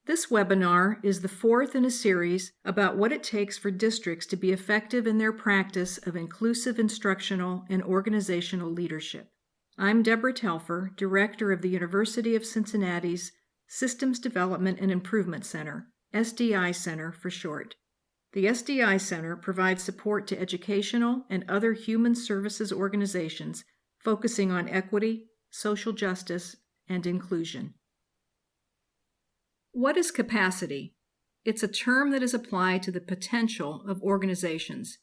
This webinar is the fourth in a series about what it takes for districts to be effective in their practice of inclusive instructional and organizational leadership. I'm Deborah Telfer, Director of the University of Cincinnati's Systems Development and Improvement Center, SDI Center for short. The SDI Center provides support to educational and other human services organizations focusing on equity, social justice, and inclusion. What is capacity? It's a term that is applied to the potential of organizations.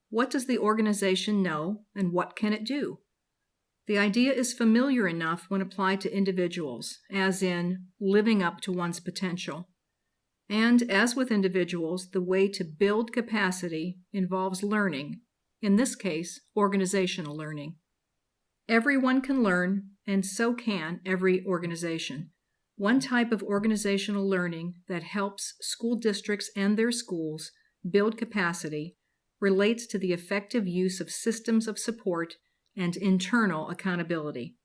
What does the organization know, and what can it do? The idea is familiar enough when applied to individuals, as in living up to one's potential. And as with individuals, the way to build capacity involves learning, in this case, organizational learning. Everyone can learn, and so can every organization. One type of organizational learning that helps school districts and their schools build capacity relates to the effective use of systems of support and internal accountability.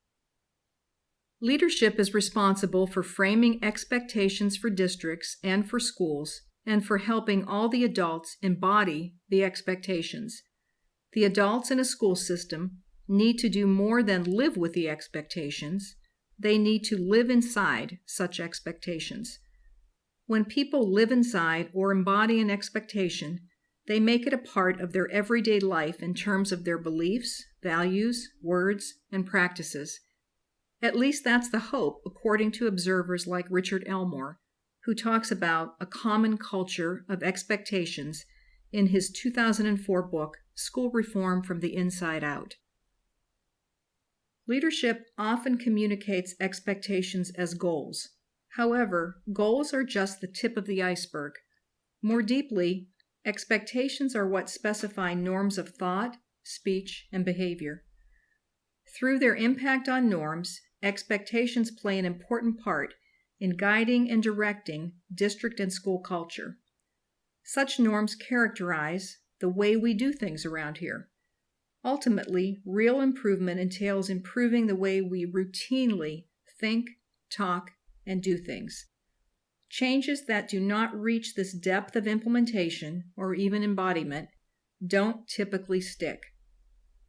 Leadership is responsible for framing expectations for districts and for schools, and for helping all the adults embody the expectations. The adults in a school system need to do more than live with the expectations. They need to live inside such expectations. When people live inside or embody an expectation, they make it a part of their everyday life in terms of their beliefs, values, words, and practices. At least that's the hope, according to observers like Richard Elmore, who talks about a common culture of expectations in his 2004 book, School Reform from the Inside Out. Leadership often communicates expectations as goals. However, goals are just the tip of the iceberg. More deeply, expectations are what specify norms of thought, speech, and behavior. Through their impact on norms, expectations play an important part in guiding and directing district and school culture. Such norms characterize the way we do things around here. Ultimately, real improvement entails improving the way we routinely think, talk, and do things. Changes that do not reach this depth of implementation or even embodiment don't typically stick.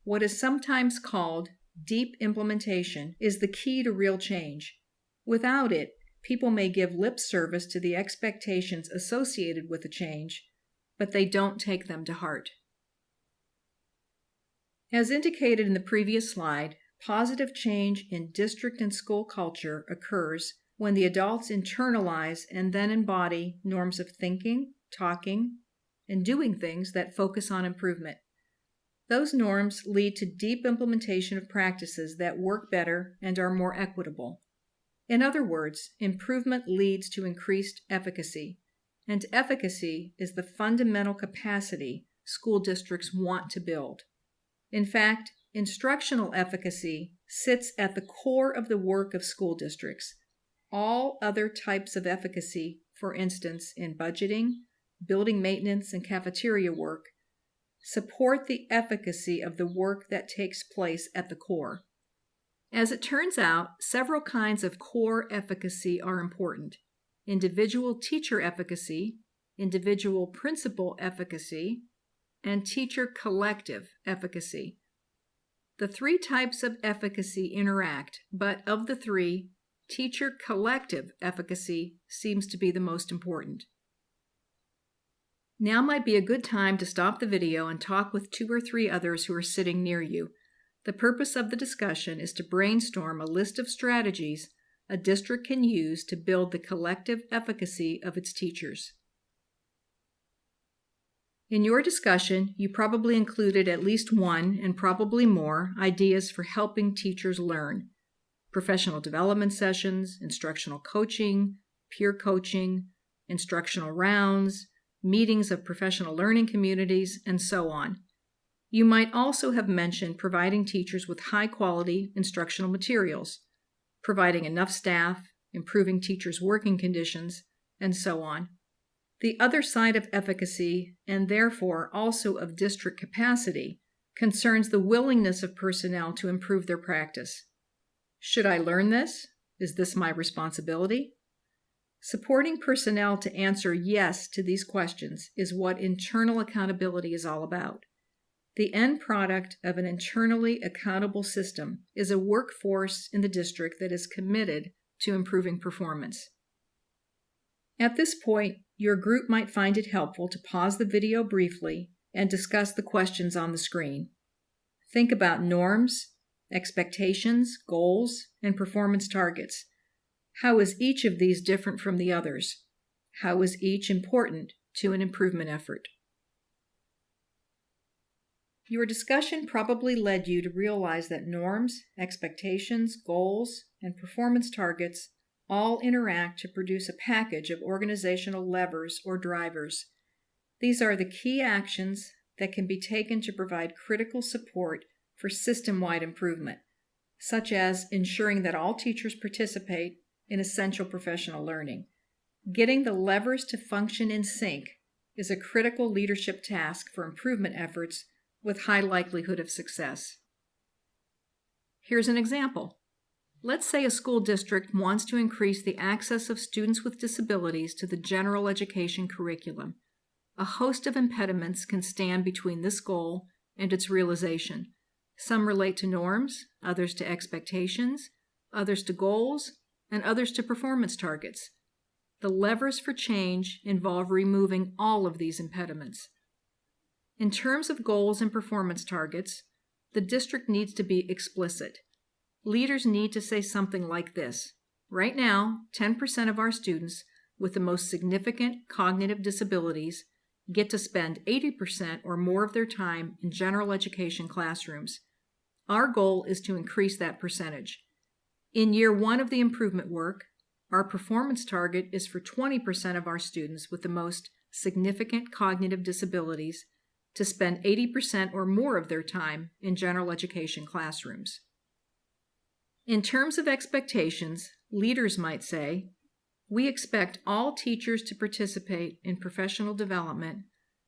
What is sometimes called deep implementation is the key to real change. Without it, people may give lip service to the expectations associated with the change, but they don't take them to heart. As indicated in the previous slide, positive change in district and school culture occurs when the adults internalize and then embody norms of thinking, talking, and doing things that focus on improvement. Those norms lead to deep implementation of practices that work better and are more equitable. In other words, improvement leads to increased efficacy, and efficacy is the fundamental capacity school districts want to build. In fact, instructional efficacy sits at the core of the work of school districts. All other types of efficacy, for instance, in budgeting, building maintenance, and cafeteria work, support the efficacy of the work that takes place at the core. As it turns out, several kinds of core efficacy are important: individual teacher efficacy, individual principal efficacy, and teacher collective efficacy. The three types of efficacy interact, but of the three, teacher collective efficacy seems to be the most important. Now might be a good time to stop the video and talk with 2 or 3 others who are sitting near you. The purpose of the discussion is to brainstorm a list of strategies a district can use to build the collective efficacy of its teachers. In your discussion, you probably included at least one, and probably more, ideas for helping teachers learn: professional development sessions, instructional coaching, peer coaching, instructional rounds, meetings of professional learning communities, and so on. You might also have mentioned providing teachers with high-quality instructional materials, providing enough staff, improving teachers' working conditions, and so on. The other side of efficacy, and therefore also of district capacity, concerns the willingness of personnel to improve their practice. Should I learn this? Is this my responsibility? Supporting personnel to answer yes to these questions is what internal accountability is all about. The end product of an internally accountable system is a workforce in the district that is committed to improving performance. At this point, your group might find it helpful to pause the video briefly and discuss the questions on the screen. Think about norms, expectations, goals, and performance targets. How is each of these different from the others? How is each important to an improvement effort? Your discussion probably led you to realize that norms, expectations, goals, and performance targets all interact to produce a package of organizational levers or drivers. These are the key actions that can be taken to provide critical support for system-wide improvement, such as ensuring that all teachers participate in essential professional learning. Getting the levers to function in sync is a critical leadership task for improvement efforts with high likelihood of success. Here's an example. Let's say a school district wants to increase the access of students with disabilities to the general education curriculum. A host of impediments can stand between this goal and its realization. Some relate to norms, others to expectations, others to goals, and others to performance targets. The levers for change involve removing all of these impediments. In terms of goals and performance targets, the district needs to be explicit. Leaders need to say something like this. Right now, 10% of our students with the most significant cognitive disabilities get to spend 80% or more of their time in general education classrooms. Our goal is to increase that percentage. In year 1 of the improvement work, our performance target is for 20% of our students with the most significant cognitive disabilities to spend 80% or more of their time in general education classrooms. In terms of expectations, leaders might say, we expect all teachers to participate in professional development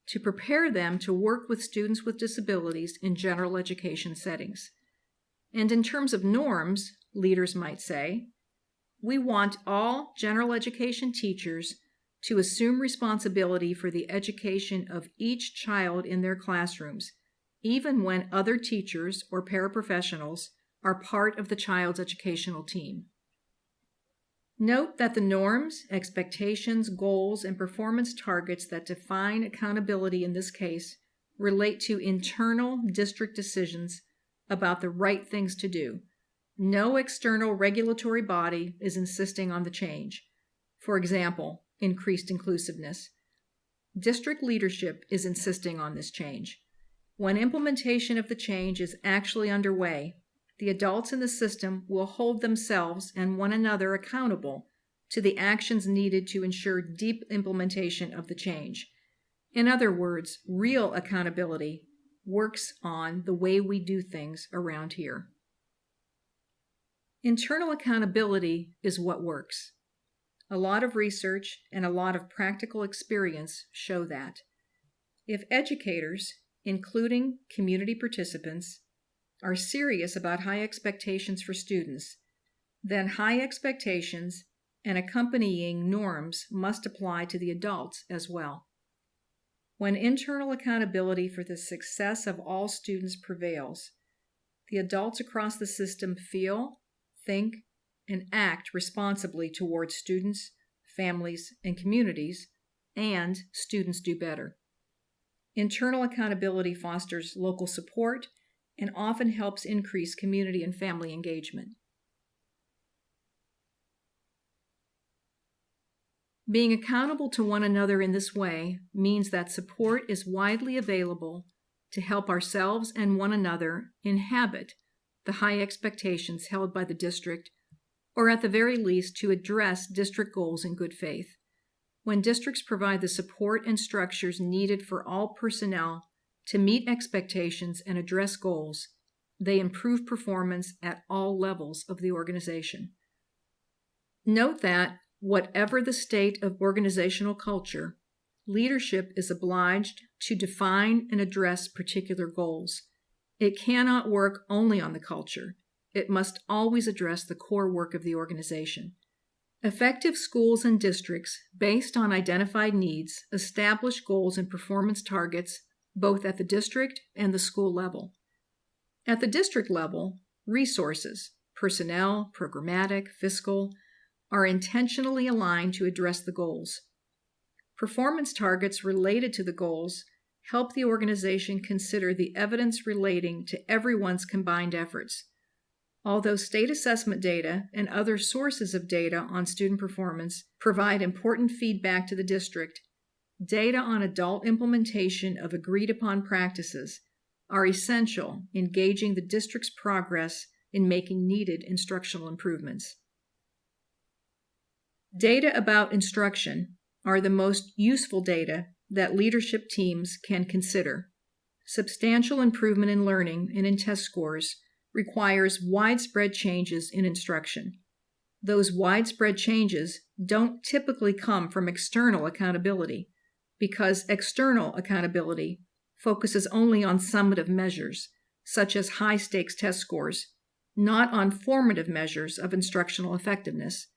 to prepare them to work with students with disabilities in general education settings. And in terms of norms, leaders might say, we want all general education teachers to assume responsibility for the education of each child in their classrooms, even when other teachers or paraprofessionals are part of the child's educational team. Note that the norms, expectations, goals, and performance targets that define accountability in this case relate to internal district decisions about the right things to do. No external regulatory body is insisting on the change. For example, increased inclusiveness. District leadership is insisting on this change. When implementation of the change is actually underway, the adults in the system will hold themselves and one another accountable to the actions needed to ensure deep implementation of the change. In other words, real accountability works on the way we do things around here. Internal accountability is what works. A lot of research and a lot of practical experience show that. If educators, including community participants, are serious about high expectations for students, then high expectations and accompanying norms must apply to the adults as well. When internal accountability for the success of all students prevails, the adults across the system feel, think, and act responsibly towards students, families, and communities, and students do better. Internal accountability fosters local support and often helps increase community and family engagement. Being accountable to one another in this way means that support is widely available to help ourselves and one another inhabit the high expectations held by the district, or at the very least to address district goals in good faith. When districts provide the support and structures needed for all personnel to meet expectations and address goals, they improve performance at all levels of the organization. Note that, whatever the state of organizational culture, leadership is obliged to define and address particular goals. It cannot work only on the culture. It must always address the core work of the organization. Effective schools and districts, based on identified needs, establish goals and performance targets both at the district and the school level. At the district level, resources, personnel, programmatic, fiscal, are intentionally aligned to address the goals. Performance targets related to the goals help the organization consider the evidence relating to everyone's combined efforts. Although state assessment data and other sources of data on student performance provide important feedback to the district, data on adult implementation of agreed-upon practices are essential in gauging the district's progress in making needed instructional improvements. Data about instruction are the most useful data that leadership teams can consider. Substantial improvement in learning and in test scores requires widespread changes in instruction. Those widespread changes don't typically come from external accountability, because external accountability focuses only on summative measures, such as high-stakes test scores, not on formative measures of instructional effectiveness.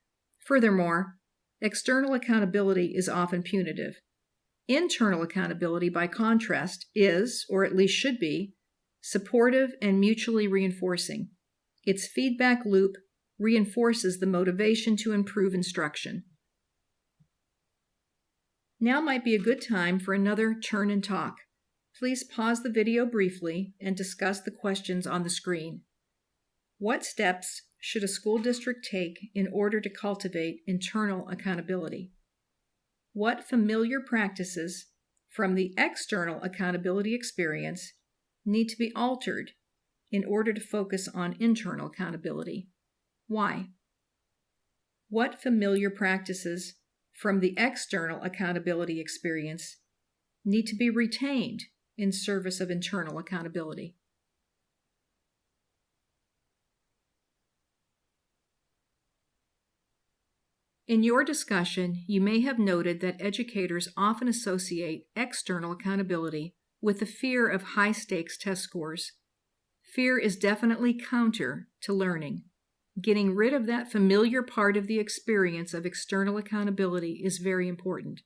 Furthermore, external accountability is often punitive. Internal accountability, by contrast, is, or at least should be, supportive and mutually reinforcing. Its feedback loop reinforces the motivation to improve instruction. Now might be a good time for another turn and talk. Please pause the video briefly and discuss the questions on the screen. What steps should a school district take in order to cultivate internal accountability? What familiar practices from the external accountability experience need to be altered in order to focus on internal accountability? Why? What familiar practices from the external accountability experience need to be retained in service of internal accountability? In your discussion, you may have noted that educators often associate external accountability with the fear of high-stakes test scores. Fear is definitely counter to learning. Getting rid of that familiar part of the experience of external accountability is very important.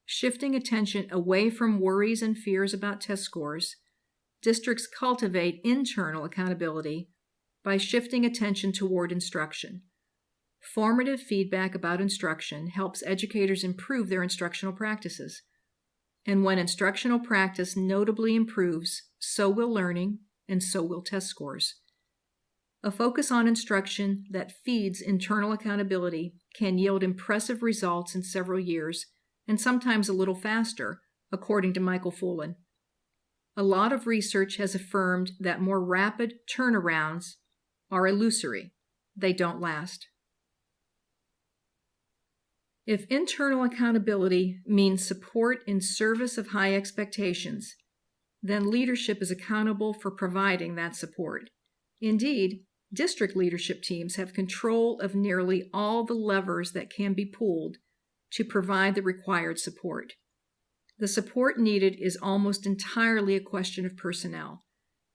Shifting attention away from worries and fears about test scores, districts cultivate internal accountability by shifting attention toward instruction. Formative feedback about instruction helps educators improve their instructional practices. And when instructional practice notably improves, so will learning, and so will test scores. A focus on instruction that feeds internal accountability can yield impressive results in several years, and sometimes a little faster, according to Michael Fullen. A lot of research has affirmed that more rapid turnarounds are illusory. They don't last. If internal accountability means support in service of high expectations, then leadership is accountable for providing that support. Indeed, district leadership teams have control of nearly all the levers that can be pulled to provide the required support. The support needed is almost entirely a question of personnel,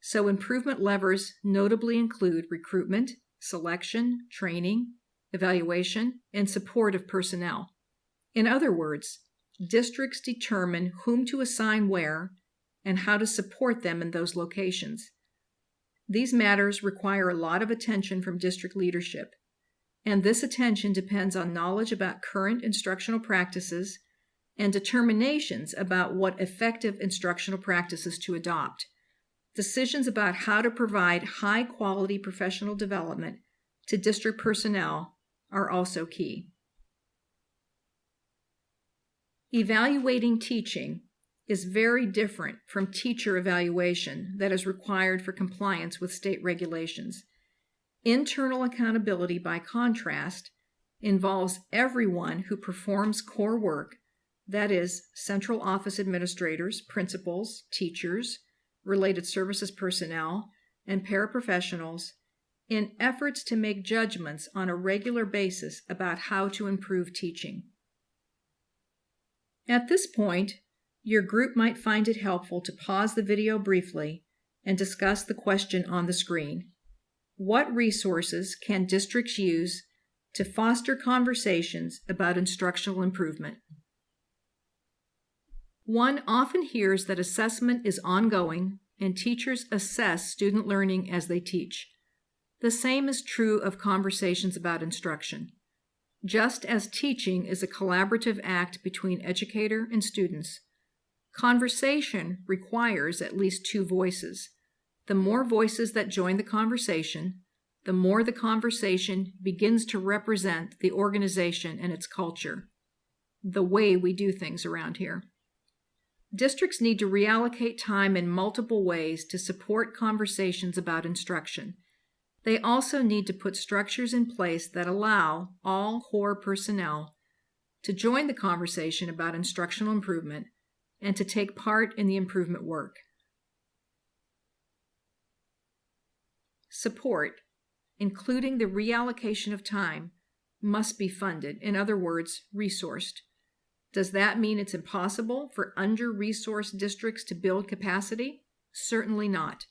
so improvement levers notably include recruitment, selection, training, evaluation, and support of personnel. In other words, districts determine whom to assign where and how to support them in those locations. These matters require a lot of attention from district leadership, and this attention depends on knowledge about current instructional practices and determinations about what effective instructional practices to adopt. Decisions about how to provide high-quality professional development to district personnel are also key. Evaluating teaching is very different from teacher evaluation that is required for compliance with state regulations. Internal accountability, by contrast, involves everyone who performs core work, that is, central office administrators, principals, teachers, related services personnel, and paraprofessionals, in efforts to make judgments on a regular basis about how to improve teaching. At this point, your group might find it helpful to pause the video briefly and discuss the question on the screen. What resources can districts use to foster conversations about instructional improvement. One often hears that assessment is ongoing and teachers assess student learning as they teach. The same is true of conversations about instruction. Just as teaching is a collaborative act between educator and students, conversation requires at least two voices. The more voices that join the conversation, the more the conversation begins to represent the organization and its culture, the way we do things around here. Districts need to reallocate time in multiple ways to support conversations about instruction. They also need to put structures in place that allow all core personnel to join the conversation about instructional improvement and to take part in the improvement work. Support, including the reallocation of time, must be funded, in other words, resourced. Does that mean it's impossible for under-resourced districts to build capacity? Certainly not.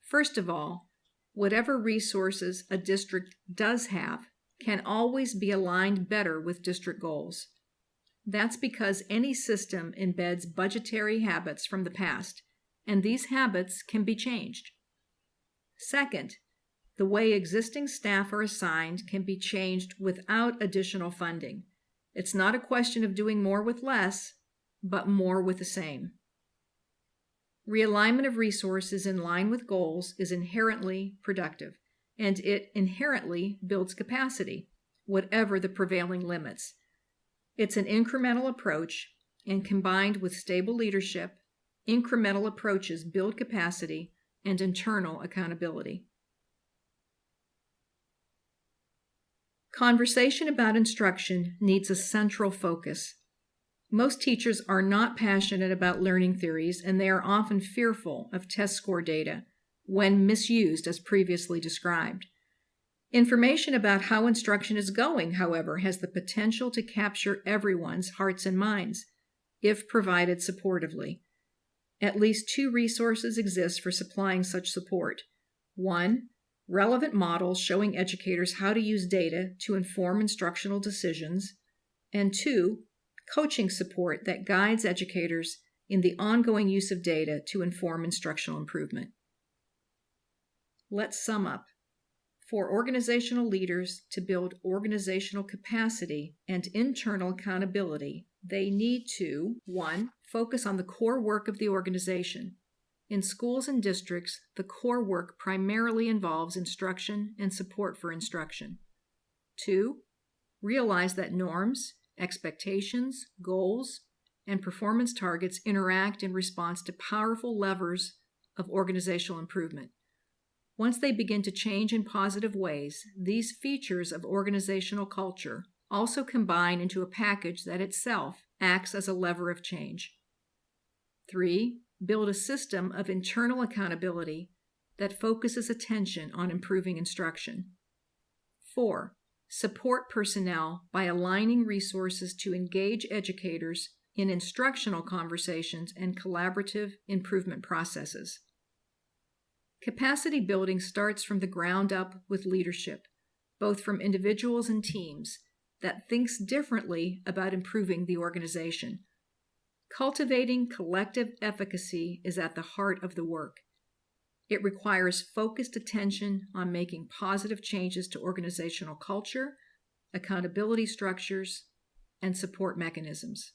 First of all, whatever resources a district does have can always be aligned better with district goals. That's because any system embeds budgetary habits from the past, and these habits can be changed. Second, the way existing staff are assigned can be changed without additional funding. It's not a question of doing more with less, but more with the same. Realignment of resources in line with goals is inherently productive, and it inherently builds capacity, whatever the prevailing limits. It's an incremental approach, and combined with stable leadership, incremental approaches build capacity and internal accountability. Conversation about instruction needs a central focus. Most teachers are not passionate about learning theories, and they are often fearful of test score data when misused as previously described. Information about how instruction is going, however, has the potential to capture everyone's hearts and minds, if provided supportively. At least two resources exist for supplying such support. One, relevant models showing educators how to use data to inform instructional decisions, and two, coaching support that guides educators in the ongoing use of data to inform instructional improvement. Let's sum up. For organizational leaders to build organizational capacity and internal accountability, they need to, 1, focus on the core work of the organization. In schools and districts, the core work primarily involves instruction and support for instruction. 2, realize that norms, expectations, goals, and performance targets interact in response to powerful levers of organizational improvement. Once they begin to change in positive ways, these features of organizational culture also combine into a package that itself acts as a lever of change. 3, build a system of internal accountability that focuses attention on improving instruction. 4, support personnel by aligning resources to engage educators in instructional conversations and collaborative improvement processes. Capacity building starts from the ground up with leadership, both from individuals and teams, that thinks differently about improving the organization. Cultivating collective efficacy is at the heart of the work. It requires focused attention on making positive changes to organizational culture, accountability structures, and support mechanisms.